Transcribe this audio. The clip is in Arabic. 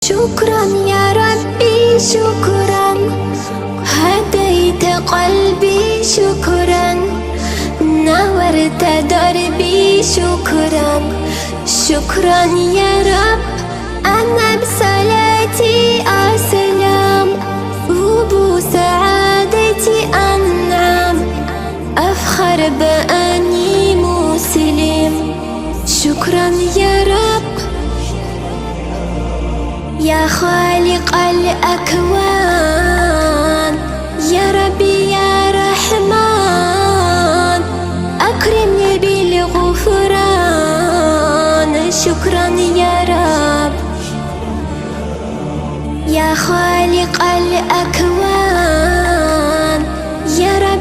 شكرا يا ربي شكرا، هديت قلبي شكرا، نورت دربي شكرا. شكرا يا رب، أنا بصلاتي أسلم، وبسعادتي أنعم، أفخر بأني مسلم. شكرا يا رب يا خالق الأكوان، يا ربي يا رحمن، أكرمني بالغفران. شكرا يا رب يا خالق الأكوان، يا رب